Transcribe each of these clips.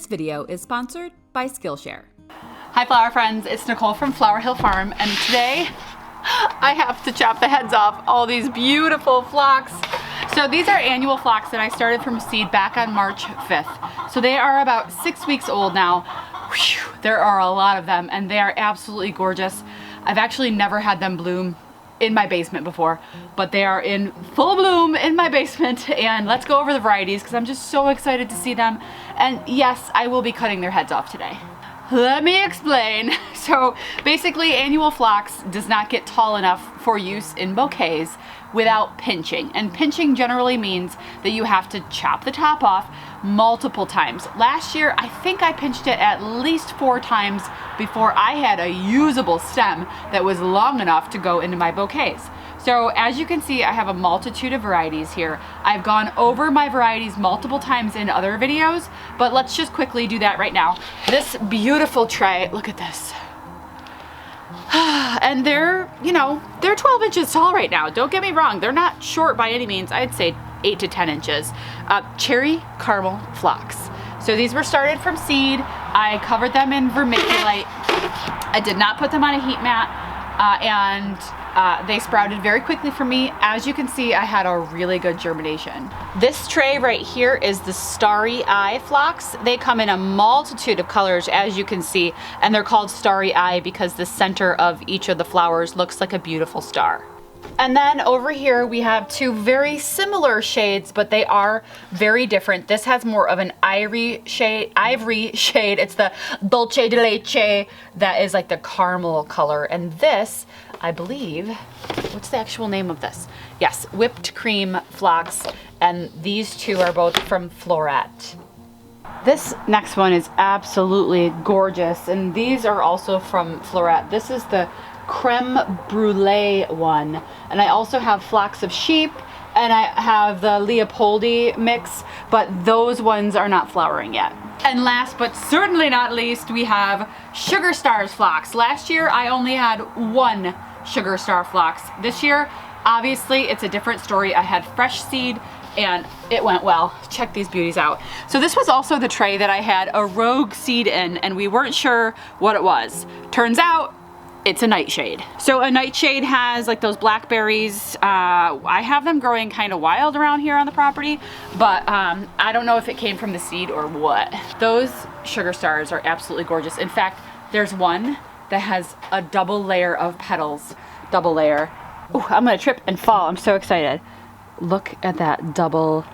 video is sponsored by Skillshare. Hi flower friends, it's Nicole from Flower Hill Farm, and today I have to chop the heads off all these beautiful phlox. So these are annual phlox that I started from seed back on March 5th. So they are about 6 weeks old now. Whew, there are a lot of them and they are absolutely gorgeous. I've actually never had them bloom in my basement before, but they are in full bloom in my basement, and let's go over the varieties because I'm just so excited to see them. And yes, I will be cutting their heads off today. Let me explain. So basically, annual phlox does not get tall enough for use in bouquets without pinching. And pinching generally means that you have to chop the top off multiple times. Last year, I think I pinched it at least 4 times before I had a usable stem that was long enough to go into my bouquets. So as you can see, I have a multitude of varieties here. I've gone over my varieties multiple times in other videos, but let's just quickly do that right now. This beautiful tray, look at this. And they're, they're 12 inches tall right now. Don't get me wrong, they're not short by any means. I'd say 8 to 10 inches. Cherry caramel phlox. So these were started from seed. I covered them in vermiculite. I did not put them on a heat mat, and they sprouted very quickly for me. As you can see, I had a really good germination. This tray right here is the Starry Eye phlox. They come in a multitude of colors, as you can see, and they're called Starry Eye because the center of each of the flowers looks like a beautiful star. And then over here we have 2 very similar shades, but they are very different. This has more of an ivory shade. It's the dulce de leche that is like the caramel color. And this, I believe, what's the actual name of this? Yes, whipped cream phlox. And these 2 are both from Floret. This next one is absolutely gorgeous, and these are also from Floret. This is the creme brulee one, and I also have Phlox of Sheep, and I have the Leopoldi mix, but those ones are not flowering yet. And last but certainly not least, we have Sugar Stars phlox. Last year I only had 1 Sugar Star phlox. This year, obviously, it's a different story. I had fresh seed and it went well. Check these beauties out. So this was also the tray that I had a rogue seed in, and we weren't sure what it was. Turns out it's a nightshade. So a nightshade has like those blackberries. I have them growing kind of wild around here on the property, but I don't know if it came from the seed or what. Those sugar stars are absolutely gorgeous. In fact, there's one that has a double layer of petals. Double layer. Ooh, I'm gonna trip and fall. I'm so excited. Look at that double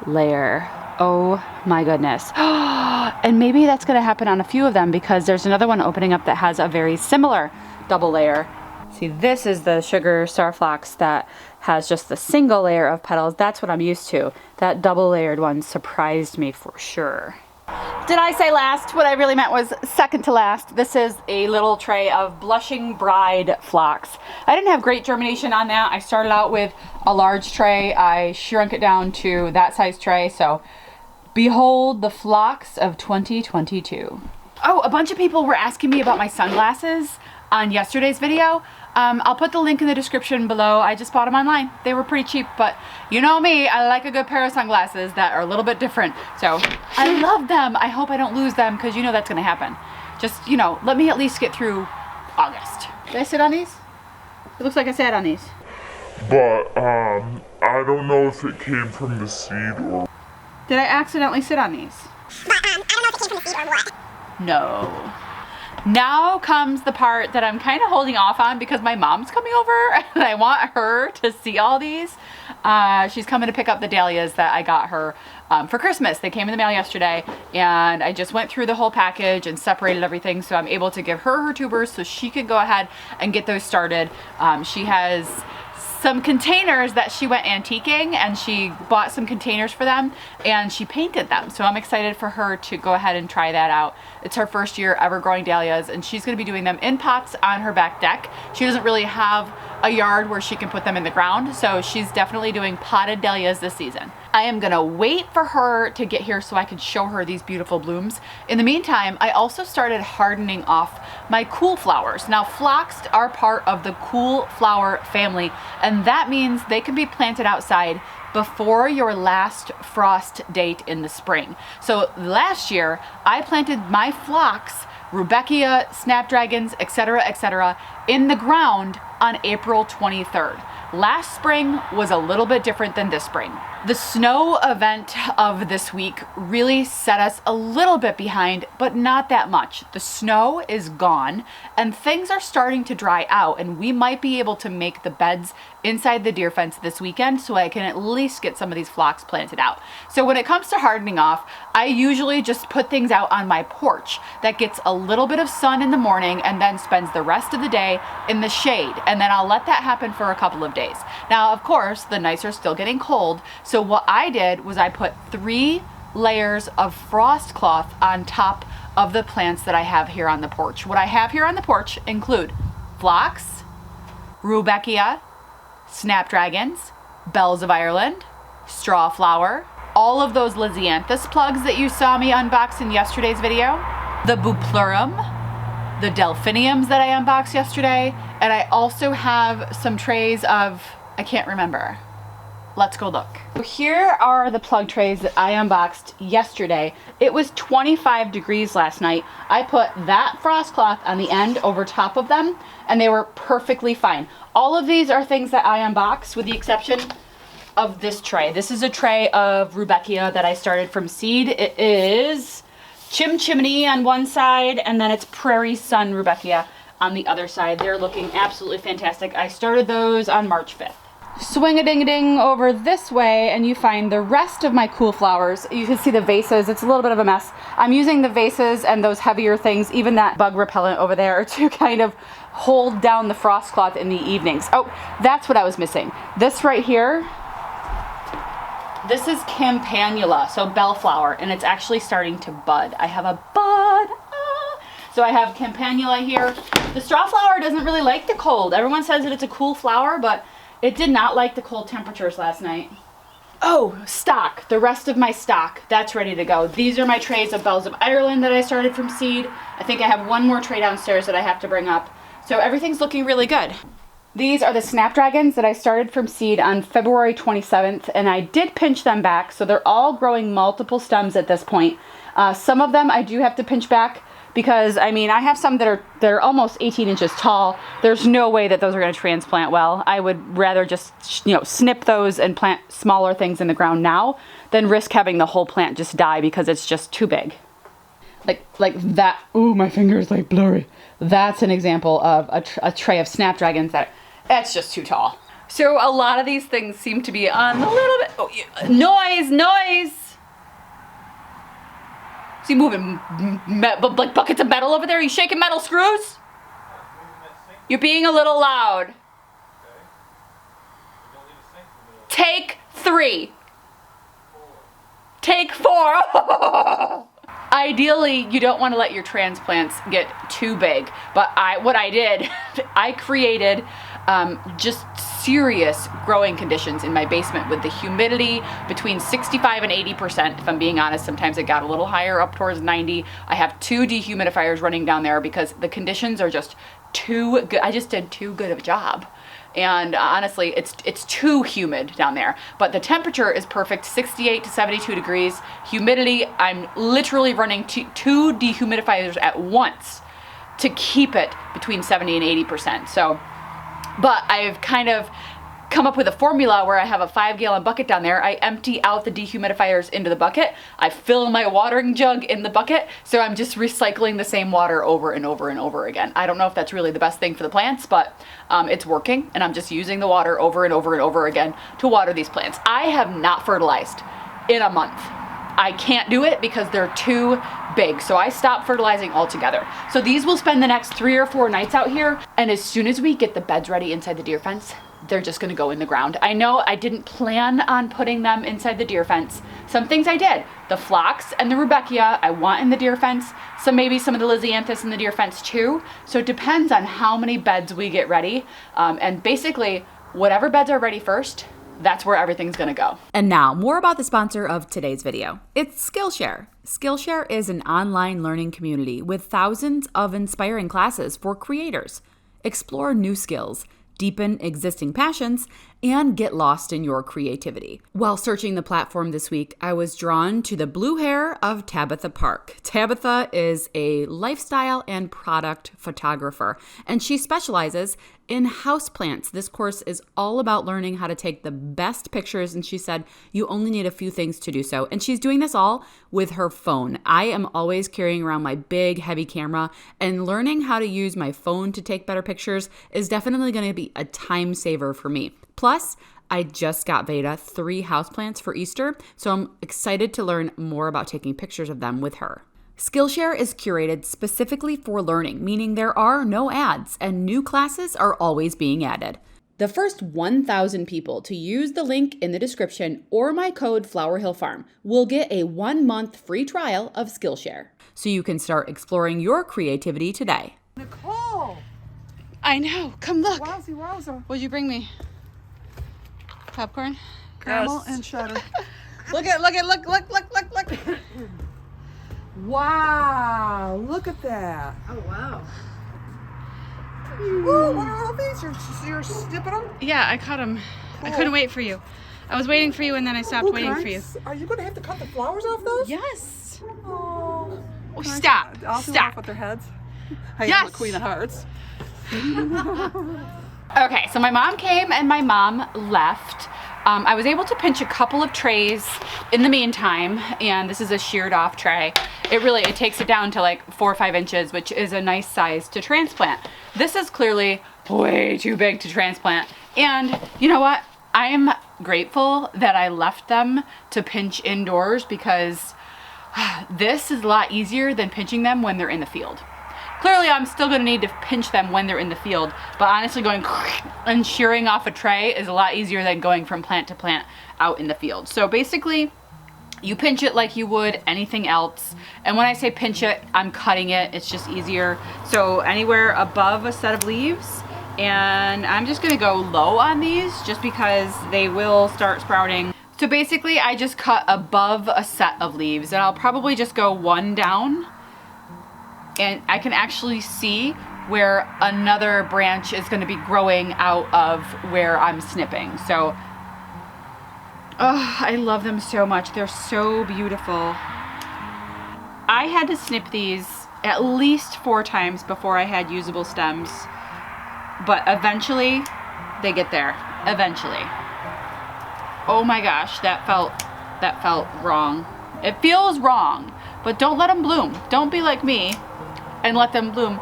layer. Oh my goodness. And maybe that's gonna happen on a few of them because there's another one opening up that has a very similar double layer. See, this is the Sugar Star phlox that has just the single layer of petals. That's what I'm used to. That double layered one surprised me for sure. Did I say last? What I really meant was second to last. This is a little tray of Blushing Bride phlox. I didn't have great germination on that. I started out with a large tray. I shrunk it down to that size tray. So behold the phlox of 2022. Oh, a bunch of people were asking me about my sunglasses on yesterday's video. I'll put the link in the description below. I just bought them online. They were pretty cheap, but you know me, I like a good pair of sunglasses that are a little bit different. So I love them. I hope I don't lose them because you know that's gonna happen. Just, let me at least get through August. Did I sit on these? It looks like I sat on these. But, I don't know if it came from the seed or... Did I accidentally sit on these? But, I don't know if it came from the seed or what. No. Now comes the part that I'm kind of holding off on because my mom's coming over and I want her to see all these. She's coming to pick up the dahlias that I got her for Christmas. They came in the mail yesterday, and I just went through the whole package and separated everything so I'm able to give her tubers so she can go ahead and get those started. She has some containers that she went antiquing, and she bought some containers for them and she painted them. So I'm excited for her to go ahead and try that out. It's her first year ever growing dahlias, and she's gonna be doing them in pots on her back deck. She doesn't really have a yard where she can put them in the ground, so she's definitely doing potted dahlias this season. I am gonna wait for her to get here so I can show her these beautiful blooms. In the meantime, I also started hardening off my cool flowers. Now, phlox are part of the cool flower family, and that means they can be planted outside before your last frost date in the spring. So last year, I planted my phlox, rudbeckia, snapdragons, etc., in the ground on April 23rd. Last spring was a little bit different than this spring. The snow event of this week really set us a little bit behind, but not that much. The snow is gone and things are starting to dry out, and we might be able to make the beds inside the deer fence this weekend so I can at least get some of these phlox planted out. So when it comes to hardening off, I usually just put things out on my porch that gets a little bit of sun in the morning and then spends the rest of the day in the shade, and then I'll let that happen for a couple of days. Now, of course, the nights are still getting cold, so what I did was I put 3 layers of frost cloth on top of the plants that I have here on the porch. What I have here on the porch include phlox, rudbeckia, snapdragons, bells of Ireland, straw flower, all of those lisianthus plugs that you saw me unbox in yesterday's video, the bupleurum, the delphiniums that I unboxed yesterday, and I also have some trays of, I can't remember. Let's go look. So here are the plug trays that I unboxed yesterday. It was 25 degrees last night. I put that frost cloth on the end over top of them, and they were perfectly fine. All of these are things that I unboxed with the exception of this tray. This is a tray of rudbeckia that I started from seed. It is Chimney on one side, and then it's Prairie Sun rudbeckia on the other side. They're looking absolutely fantastic. I started those on March 5th. Swing-a-ding-a-ding over this way and you find the rest of my cool flowers. You can see the vases. It's a little bit of a mess. I'm using the vases and those heavier things, even that bug repellent over there, to kind of hold down the frost cloth in the evenings. Oh, that's what I was missing. This right here, this is campanula, so bellflower, and it's actually starting to bud. I have a bud. So I have campanula here. The straw flower doesn't really like the cold. Everyone says that it's a cool flower, but it did not like the cold temperatures last night. Oh, stock. The rest of my stock, that's ready to go. These are my trays of bells of Ireland that I started from seed. I think I have one more tray downstairs that I have to bring up. So everything's looking really good. These are the snapdragons that I started from seed on February 27th, and I did pinch them back, so they're all growing multiple stems at this point. Some of them I do have to pinch back because, I mean, I have some that are almost 18 inches tall. There's no way that those are going to transplant well. I would rather just, snip those and plant smaller things in the ground now than risk having the whole plant just die because it's just too big. Like that. Ooh, my finger is like blurry. That's an example of a tray of snapdragons that's just too tall. So a lot of these things seem to be on a little bit, noise. Is he moving like buckets of metal over there? Are you shaking metal screws? You're being a little loud. Take 3. Take 4. Ideally, you don't want to let your transplants get too big, but what I did, I created just serious growing conditions in my basement with the humidity between 65 and 80%. If I'm being honest, sometimes it got a little higher, up towards 90. I have 2 dehumidifiers running down there because the conditions are just too good. I just did too good of a job. And honestly, it's too humid down there. But the temperature is perfect, 68 to 72 degrees. Humidity, I'm literally running 2 dehumidifiers at once to keep it between 70 and 80%. So, but I've kind of come up with a formula where I have a 5-gallon bucket down there. I empty out the dehumidifiers into the bucket. I fill my watering jug in the bucket. So I'm just recycling the same water over and over and over again. I don't know if that's really the best thing for the plants, but it's working, and I'm just using the water over and over and over again to water these plants. I have not fertilized in a month. I can't do it because they're too big. So I stopped fertilizing altogether. So these will spend the next 3 or 4 nights out here. And as soon as we get the beds ready inside the deer fence, they're just gonna go in the ground. I know I didn't plan on putting them inside the deer fence. Some things I did. The phlox and the rudbeckia I want in the deer fence. Maybe some of the lisianthus in the deer fence too. So it depends on how many beds we get ready. And basically, whatever beds are ready first, that's where everything's gonna go. And now, more about the sponsor of today's video. It's Skillshare. Skillshare is an online learning community with thousands of inspiring classes for creators. Explore new skills, deepen existing passions, and get lost in your creativity. While searching the platform this week, I was drawn to the blue hair of Tabitha Park. Tabitha is a lifestyle and product photographer, and she specializes in houseplants. This course is all about learning how to take the best pictures, and she said you only need a few things to do so. And she's doing this all with her phone. I am always carrying around my big, heavy camera, and learning how to use my phone to take better pictures is definitely going to be a time saver for me. Plus, I just got Veda 3 houseplants for Easter, so I'm excited to learn more about taking pictures of them with her. Skillshare is curated specifically for learning, meaning there are no ads and new classes are always being added. The first 1,000 people to use the link in the description or my code Flower Hill Farm will get a 1-month free trial of Skillshare, so you can start exploring your creativity today. Nicole! I know. Come look. Wowzy, wowza. What'd you bring me? Popcorn? Caramel and cheddar. Look. Wow, look at that. Oh, wow. Ooh, what are all these? You're snipping them? Yeah, I cut them. I Cool. couldn't wait for you. I was waiting for you and then I stopped waiting for you. Are you going to have to cut the flowers off those? Yes. Oh, Oh, can I- stop. I'll do it Stop. off with their heads. I am Yes. the Queen of Hearts. Okay, so my mom came and my mom left. I was able to pinch a couple of trays in the meantime, and this is a sheared off tray. It takes it down to like 4 or 5 inches, which is a nice size to transplant. This is clearly way too big to transplant. And you know what? I'm grateful that I left them to pinch indoors because this is a lot easier than pinching them when they're in the field. Clearly, I'm still going to need to pinch them when they're in the field, but honestly going and shearing off a tray is a lot easier than going from plant to plant out in the field. So basically, you pinch it like you would anything else. And when I say pinch it, I'm cutting it. It's just easier. So anywhere above a set of leaves. And I'm just going to go low on these just because they will start sprouting. So basically, I just cut above a set of leaves, and I'll probably just go 1 down. And I can actually see where another branch is going to be growing out of where I'm snipping. So, oh, I love them so much. They're so beautiful. I had to snip these at least 4 times before I had usable stems. But eventually, they get there. Eventually. Oh my gosh, that felt wrong. It feels wrong, but don't let them bloom. Don't be like me and let them bloom.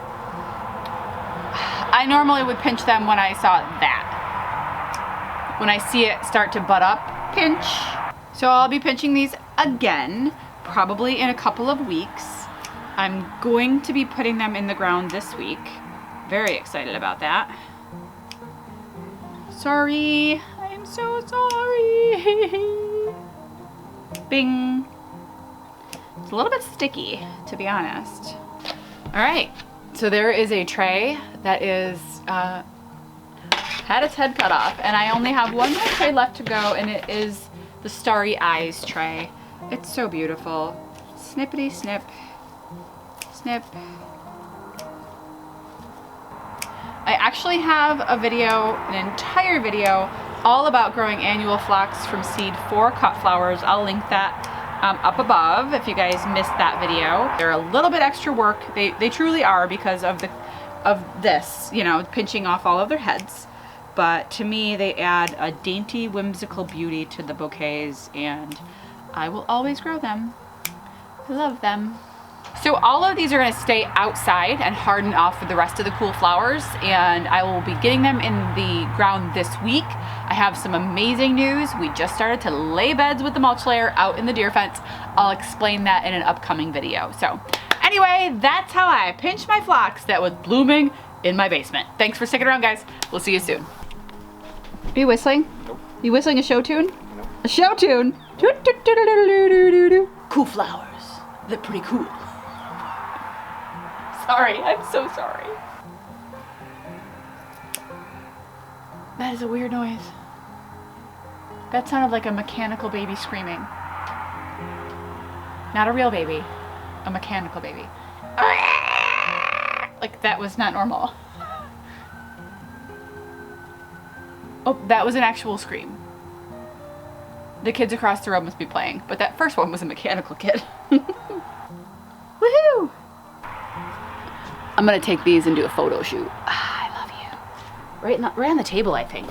I normally would pinch them when I saw that. When I see it start to bud up, pinch. So I'll be pinching these again, probably in a couple of weeks. I'm going to be putting them in the ground this week. Very excited about that. Sorry, I'm so sorry. Bing. It's a little bit sticky, to be honest. All right, so there is a tray that is had its head cut off, and I only have 1 more tray left to go, and it is the Starry Eyes tray. It's so beautiful. Snippity snip, snip. I actually have a video, an entire video, all about growing annual phlox from seed for cut flowers. I'll link that up above if you guys missed that video. They're a little bit extra work. They truly are because of this, you know, pinching off all of their heads. But to me, they add a dainty, whimsical beauty to the bouquets, and I will always grow them. I love them. So all of these are going to stay outside and harden off for the rest of the cool flowers, and I will be getting them in the ground this week. I have some amazing news. We just started to lay beds with the mulch layer out in the deer fence. I'll explain that in an upcoming video. So anyway, that's how I pinched my phlox that was blooming in my basement. Thanks for sticking around, guys. We'll see you soon. Are you whistling? Nope. You whistling a show tune? Nope. A show tune? Cool flowers. They're pretty cool. Sorry, I'm so sorry. That is a weird noise. That sounded like a mechanical baby screaming. Not a real baby, a mechanical baby. Like that was not normal. Oh, that was an actual scream. The kids across the road must be playing, but that first one was a mechanical kid. Woohoo! I'm gonna take these and do a photo shoot. Ah, I love you. Right on the table, I think.